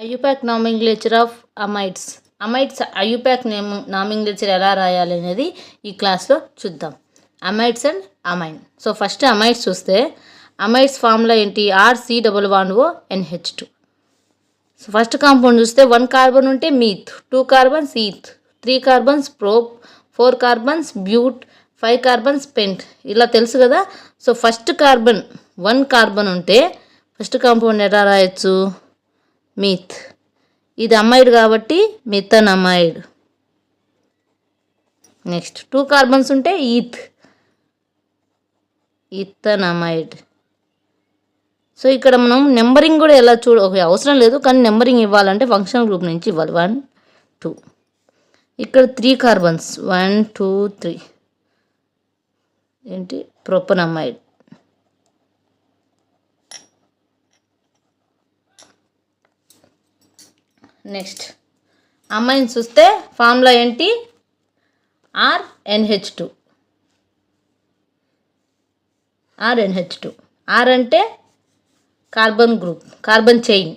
IUPAC nomenclature of amides. IUPAC nomenclature ఎలా రాయాలి అనేది ఈ క్లాస్లో చూద్దాం. Amides and amine. So first amides చూస్తే అమైడ్స్ ఫార్ములా ఏంటి? RC1NH2. సో ఫస్ట్ కాంపౌండ్ చూస్తే 1 కార్బన్ ఉంటే meth, 2 carbons eth, 3 carbons prop, 4 carbons but, 5 carbons pent. ఇలా తెలుసు కదా. సో ఫస్ట్ కార్బన్ 1 కార్బన్ ఉంటే ఫస్ట్ కాంపౌండ్ ఎలా రాయొచ్చు? మీత్. ఇది అమైడ్ కాబట్టి మిథన్ అమైడ్. నెక్స్ట్ 2 కార్బన్స్ ఉంటే ఈథన్ అమైడ్. సో ఇక్కడ మనం నెంబరింగ్ కూడా ఎలా అవసరం లేదు, కానీ నెంబరింగ్ ఇవ్వాలంటే ఫంక్షన్ గ్రూప్ నుంచి ఇవ్వాలి. 1 2. ఇక్కడ 3 కార్బన్స్ 1 2 3 ఏంటి? ప్రొపనమైడ్. నెక్స్ట్ అమైన్స్ చూస్తే ఫార్ములా ఏంటి? RNH2. R అంటే carbon group, carbon chain.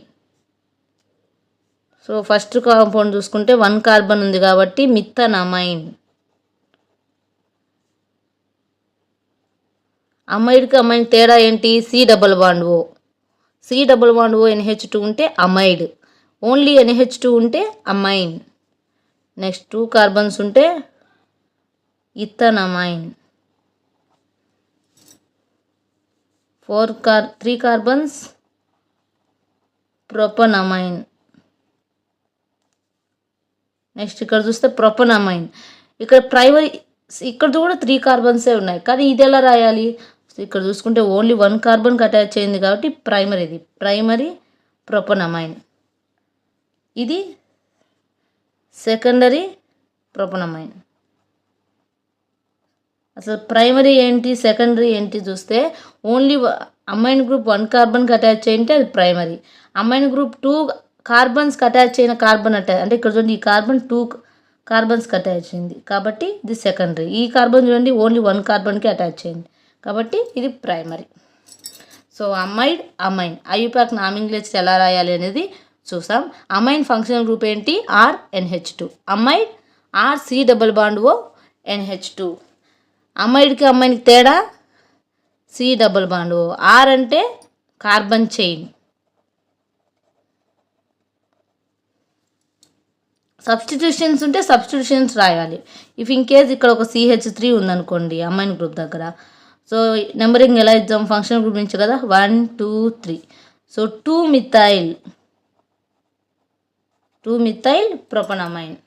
So first compound చూసుకుంటే 1 కార్బన్ ఉంది కాబట్టి మిథన్ అమైన్. అమైడ్కి అమైన్ తేడా ఏంటి? C≡O NH2 ఉంటే అమైడ్, ఓన్లీ NH2 ఉంటే అమైన్. నెక్స్ట్ 2 కార్బన్స్ ఉంటే ఈథన్ అమైన్, 3 కార్బన్స్ ప్రొపనమైన్. నెక్స్ట్ ఇక్కడ చూస్తే ప్రొపనమైన్. ఇక్కడ ఇక్కడ కూడా 3 కార్బన్సే ఉన్నాయి, కానీ ఇది ఎలా రాయాలి? ఇక్కడ చూసుకుంటే ఓన్లీ 1 కార్బన్కి అటాచ్ అయింది కాబట్టి ప్రైమరీ ప్రొపనమైన్. ఇది సెకండరీ ప్రొపనమైన్. అసలు ప్రైమరీ ఏంటి, సెకండరీ ఏంటి చూస్తే ఓన్లీ అమైన్ గ్రూప్ 1 కార్బన్కి అటాచ్ అయింటే అది ప్రైమరీ. అమైన్ గ్రూప్ 2 కార్బన్స్కి అటాచ్ అయిన అంటే ఇక్కడ చూడండి, ఈ కార్బన్ 2 కార్బన్స్కి అటాచ్ అయింది కాబట్టి ఇది సెకండరీ. ఈ కార్బన్ చూడండి ఓన్లీ 1 కార్బన్కి అటాచ్ అయింది కాబట్టి ఇది primary. So amine IUPAC nomenclature ఎలా రాయాలి అనేది చూసాం. అమైన్ ఫంక్షనల్ గ్రూప్ ఏంటి? RNH2. Amide RC≡O NH2. అమైడ్కి అమైన్కి తేడా C≡O. R అంటే కార్బన్ చైన్. సబ్స్టిట్యూషన్స్ ఉంటే సబ్స్టిట్యూషన్స్ రాయాలి. ఇఫ్ ఇన్ కేస్ ఇక్కడ ఒక CH3 ఉందనుకోండి అమైన్ గ్రూప్ దగ్గర, సో నెంబరింగ్ ఎలా ఇద్దాం? ఫంక్షన్ గ్రూప్ నుంచి కదా, 1 2 3. So 2 methyl ప్రొపనమైన్.